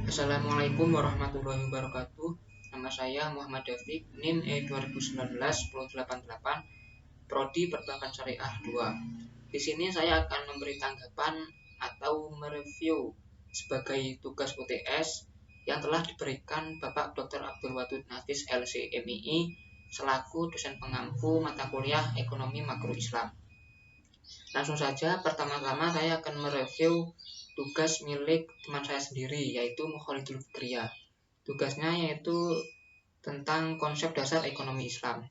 Assalamualaikum warahmatullahi wabarakatuh. Nama saya Muhammad Dafiq, NIM E2019-1088, Prodi Perbankan Syariah 2. Di sini saya akan memberi tanggapan atau mereview sebagai tugas UTS yang telah diberikan Bapak Dr. Abdul Wadud Nafis LC.MII selaku dosen pengampu mata kuliah Ekonomi Makro Islam. Langsung saja, pertama-tama saya akan mereview tugas milik teman saya sendiri, yaitu Mukholidul Fikriyah. Tugasnya yaitu tentang konsep dasar ekonomi Islam.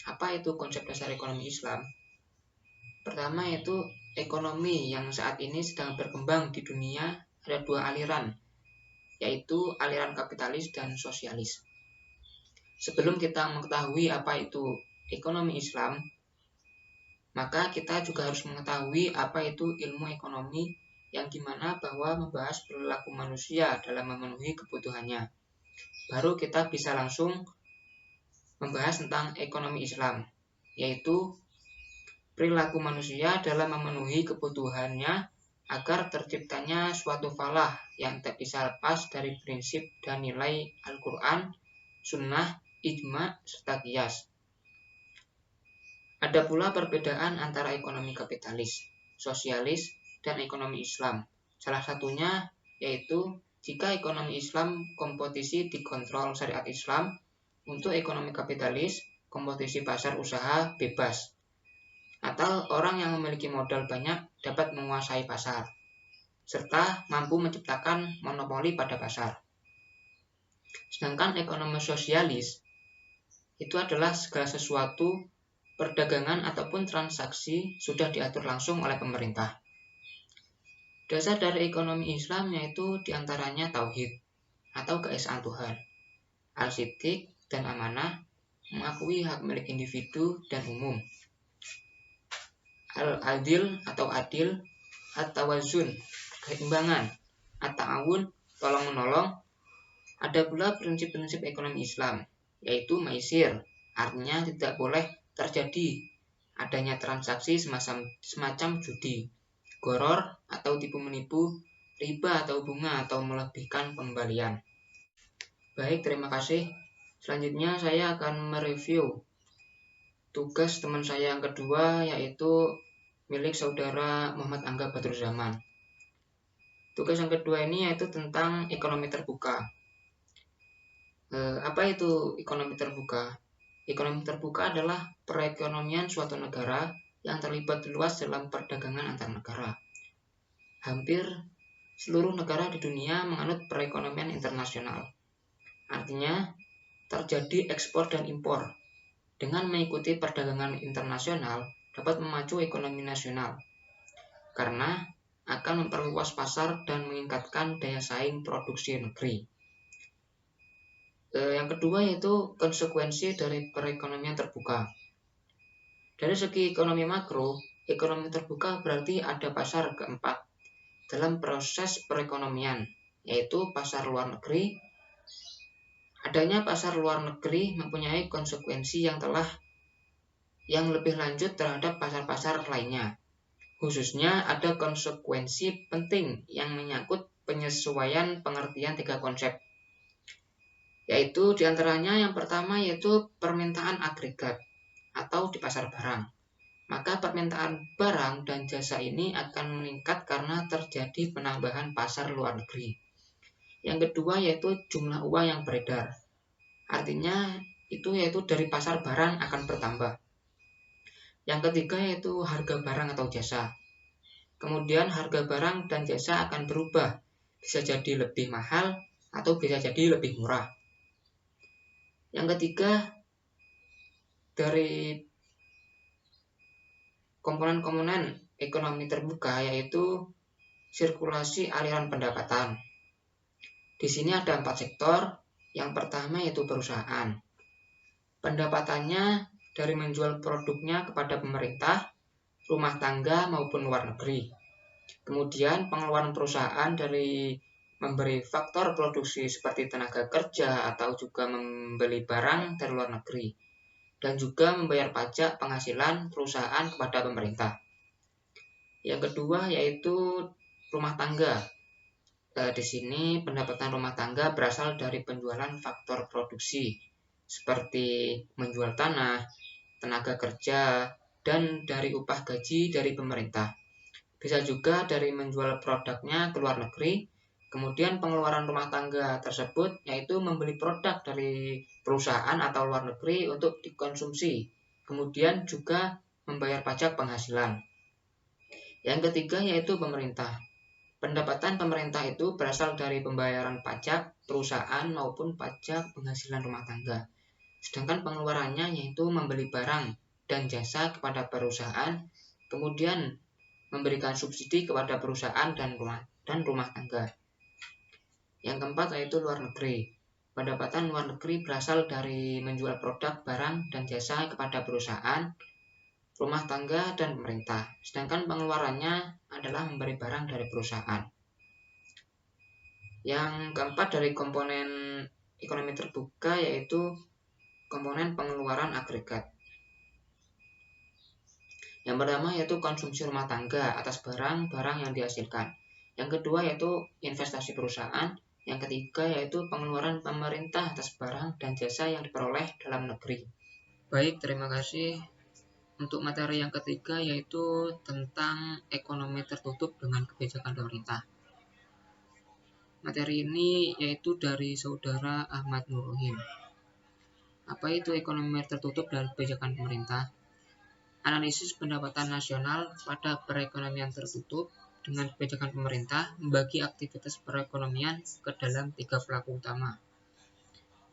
Apa itu konsep dasar ekonomi Islam? Pertama yaitu ekonomi yang saat ini sedang berkembang di dunia ada dua aliran, yaitu aliran kapitalis dan sosialis. Sebelum kita mengetahui apa itu ekonomi Islam, maka kita juga harus mengetahui apa itu ilmu ekonomi yang dimana bahwa membahas perilaku manusia dalam memenuhi kebutuhannya. Baru kita bisa langsung membahas tentang ekonomi Islam, yaitu perilaku manusia dalam memenuhi kebutuhannya agar terciptanya suatu falah yang tak bisa lepas dari prinsip dan nilai Al-Quran, Sunnah, Ijma, serta Qiyas. Ada pula perbedaan antara ekonomi kapitalis, sosialis, dan ekonomi Islam. Salah satunya yaitu jika ekonomi Islam kompetisi dikontrol syariat Islam, untuk ekonomi kapitalis kompetisi pasar usaha bebas, atau orang yang memiliki modal banyak dapat menguasai pasar, serta mampu menciptakan monopoli pada pasar. Sedangkan ekonomi sosialis itu adalah segala sesuatu perdagangan ataupun transaksi sudah diatur langsung oleh pemerintah. Dasar dari ekonomi Islam yaitu diantaranya tauhid atau keesaan Tuhan, al-siddiq dan amanah, mengakui hak milik individu dan umum, al-adil atau adil, at-tawazun keseimbangan, at-ta'awun tolong-menolong. Ada pula prinsip-prinsip ekonomi Islam yaitu maisir, artinya tidak boleh terjadi adanya transaksi semacam judi, goror atau tipu menipu, riba atau bunga atau melebihkan pengembalian. Baik, terima kasih. Selanjutnya saya akan mereview tugas teman saya yang kedua, yaitu milik saudara Muhammad Angga Badruzzaman. Tugas yang kedua ini yaitu tentang ekonomi terbuka. Apa itu ekonomi terbuka? Ekonomi terbuka adalah perekonomian suatu negara yang terlibat luas dalam perdagangan antar negara. Hampir seluruh negara di dunia menganut perekonomian internasional. Artinya, terjadi ekspor dan impor. Dengan mengikuti perdagangan internasional dapat memacu ekonomi nasional, karena akan memperluas pasar dan meningkatkan daya saing produksi negeri. Yang kedua yaitu konsekuensi dari perekonomian terbuka. Dari segi ekonomi makro, ekonomi terbuka berarti ada pasar keempat dalam proses perekonomian, yaitu pasar luar negeri. Adanya pasar luar negeri mempunyai konsekuensi yang lebih lanjut terhadap pasar-pasar lainnya. Khususnya ada konsekuensi penting yang menyangkut penyesuaian pengertian tiga konsep, yaitu diantaranya yang pertama yaitu permintaan agregat atau di pasar barang. Maka permintaan barang dan jasa ini akan meningkat karena terjadi penambahan pasar luar negeri. Yang kedua yaitu jumlah uang yang beredar. Artinya itu yaitu dari pasar barang akan bertambah. Yang ketiga yaitu harga barang atau jasa. Kemudian harga barang dan jasa akan berubah, bisa jadi lebih mahal atau bisa jadi lebih murah. Yang ketiga, dari komponen-komponen ekonomi terbuka yaitu sirkulasi aliran pendapatan. Di sini ada 4 sektor. Yang pertama yaitu perusahaan. Pendapatannya dari menjual produknya kepada pemerintah, rumah tangga maupun luar negeri. Kemudian pengeluaran perusahaan dari memberi faktor produksi seperti tenaga kerja atau juga membeli barang dari luar negeri, dan juga membayar pajak penghasilan perusahaan kepada pemerintah. Yang kedua yaitu rumah tangga. Di sini pendapatan rumah tangga berasal dari penjualan faktor produksi seperti menjual tanah, tenaga kerja, dan dari upah gaji dari pemerintah. Bisa juga dari menjual produknya ke luar negeri. Kemudian pengeluaran rumah tangga tersebut yaitu membeli produk dari perusahaan atau luar negeri untuk dikonsumsi. Kemudian juga membayar pajak penghasilan. Yang ketiga yaitu pemerintah. Pendapatan pemerintah itu berasal dari pembayaran pajak perusahaan maupun pajak penghasilan rumah tangga. Sedangkan pengeluarannya yaitu membeli barang dan jasa kepada perusahaan, kemudian memberikan subsidi kepada perusahaan dan rumah tangga. Yang keempat yaitu luar negeri. Pendapatan luar negeri berasal dari menjual produk, barang, dan jasa kepada perusahaan, rumah tangga, dan pemerintah. Sedangkan pengeluarannya adalah memberi barang dari perusahaan. Yang keempat dari komponen ekonomi terbuka yaitu komponen pengeluaran agregat. Yang pertama yaitu konsumsi rumah tangga atas barang-barang yang dihasilkan. Yang kedua yaitu investasi perusahaan. Yang ketiga yaitu pengeluaran pemerintah atas barang dan jasa yang diperoleh dalam negeri. Baik, terima kasih. Untuk materi yang ketiga yaitu tentang ekonomi tertutup dengan kebijakan pemerintah. Materi ini yaitu dari saudara Ahmad Nuruhin. Apa itu ekonomi tertutup dan kebijakan pemerintah? Analisis pendapatan nasional pada perekonomian tertutup dengan kebijakan pemerintah membagi aktivitas perekonomian ke dalam 3 pelaku utama.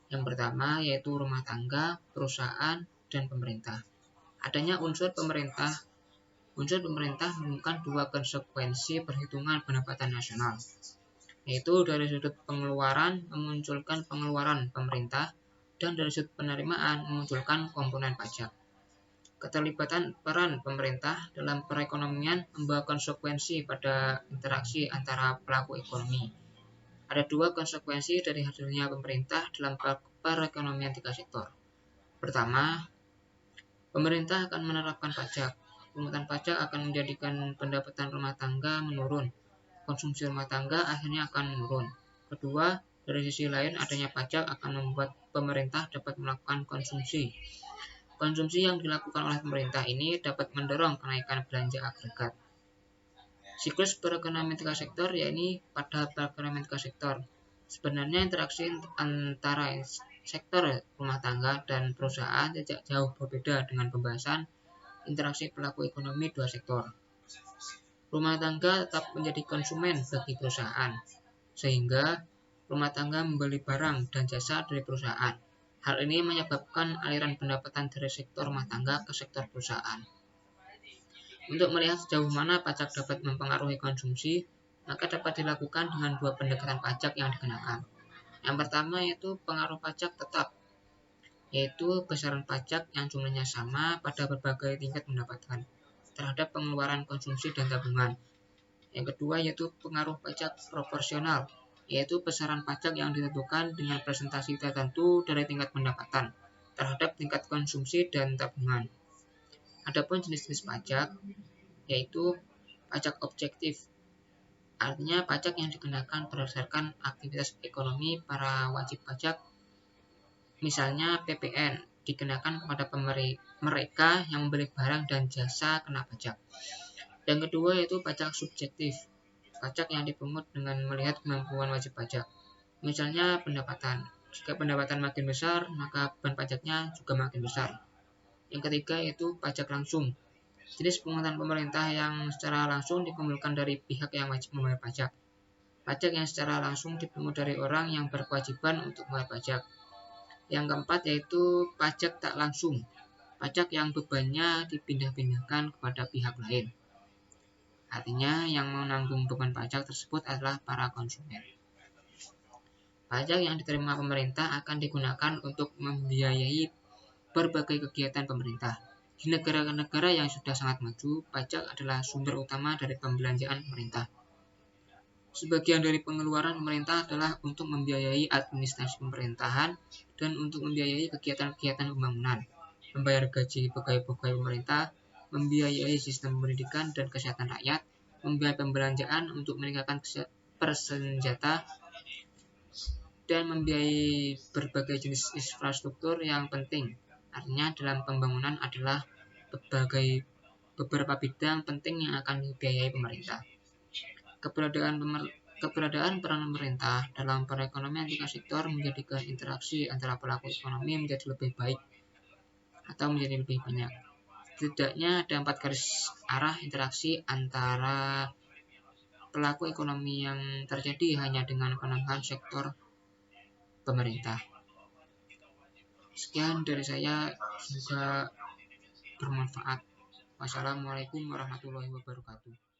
Yang pertama yaitu rumah tangga, perusahaan, dan pemerintah. Adanya unsur pemerintah menemukan 2 konsekuensi perhitungan pendapatan nasional, yaitu dari sudut pengeluaran memunculkan pengeluaran pemerintah dan dari sudut penerimaan memunculkan komponen pajak. Keterlibatan peran pemerintah dalam perekonomian membawa konsekuensi pada interaksi antara pelaku ekonomi. Ada 2 konsekuensi dari hadirnya pemerintah dalam perekonomian 3 sektor. Pertama, pemerintah akan menerapkan pajak. Pungutan pajak akan menjadikan pendapatan rumah tangga menurun. Konsumsi rumah tangga akhirnya akan menurun. Kedua, dari sisi lain adanya pajak akan membuat pemerintah dapat melakukan konsumsi. Konsumsi yang dilakukan oleh pemerintah ini dapat mendorong kenaikan belanja agregat. Siklus perekonomian 3 sektor yakni pada perekonomian 3 sektor. Sebenarnya interaksi antara sektor rumah tangga dan perusahaan tidak jauh berbeda dengan pembahasan interaksi pelaku ekonomi 2 sektor. Rumah tangga tetap menjadi konsumen bagi perusahaan, sehingga rumah tangga membeli barang dan jasa dari perusahaan. Hal ini menyebabkan aliran pendapatan dari sektor rumah tangga ke sektor perusahaan. Untuk melihat sejauh mana pajak dapat mempengaruhi konsumsi, maka dapat dilakukan dengan 2 pendekatan pajak yang dikenakan. Yang pertama yaitu pengaruh pajak tetap, yaitu besaran pajak yang jumlahnya sama pada berbagai tingkat pendapatan terhadap pengeluaran konsumsi dan tabungan. Yang kedua yaitu pengaruh pajak proporsional, yaitu besaran pajak yang ditentukan dengan presentasi tertentu dari tingkat pendapatan terhadap tingkat konsumsi dan tabungan. Adapun jenis-jenis pajak yaitu pajak objektif, artinya pajak yang dikenakan berdasarkan aktivitas ekonomi para wajib pajak, misalnya PPN dikenakan kepada mereka yang membeli barang dan jasa kena pajak. Yang kedua yaitu pajak subjektif, pajak yang dipungut dengan melihat kemampuan wajib pajak, misalnya pendapatan. Jika pendapatan makin besar, maka beban pajaknya juga makin besar. Yang ketiga yaitu pajak langsung, jenis pungutan pemerintah yang secara langsung dikumpulkan dari pihak yang wajib membayar pajak. Pajak yang secara langsung dipungut dari orang yang berkewajiban untuk membayar pajak. Yang keempat yaitu pajak tak langsung, pajak yang bebannya dipindah-pindahkan kepada pihak lain. Artinya yang menanggung beban pajak tersebut adalah para konsumen. Pajak yang diterima pemerintah akan digunakan untuk membiayai berbagai kegiatan pemerintah. Di negara-negara yang sudah sangat maju, pajak adalah sumber utama dari pembelanjaan pemerintah. Sebagian dari pengeluaran pemerintah adalah untuk membiayai administrasi pemerintahan dan untuk membiayai kegiatan-kegiatan pembangunan, membayar gaji pegawai-pegawai pemerintah, membiayai sistem pendidikan dan kesehatan rakyat, membiayai pembelanjaan untuk meningkatkan bersenjata dan membiayai berbagai jenis infrastruktur yang penting. Artinya dalam pembangunan adalah beberapa bidang penting yang akan dibiayai pemerintah. Keberadaan peran pemerintah dalam perekonomian tingkat sektor menjadikan interaksi antara pelaku ekonomi menjadi lebih baik atau menjadi lebih banyak. Setidaknya ada 4 garis arah interaksi antara pelaku ekonomi yang terjadi hanya dengan penambahan sektor pemerintah. Sekian dari saya, semoga bermanfaat. Wassalamualaikum warahmatullahi wabarakatuh.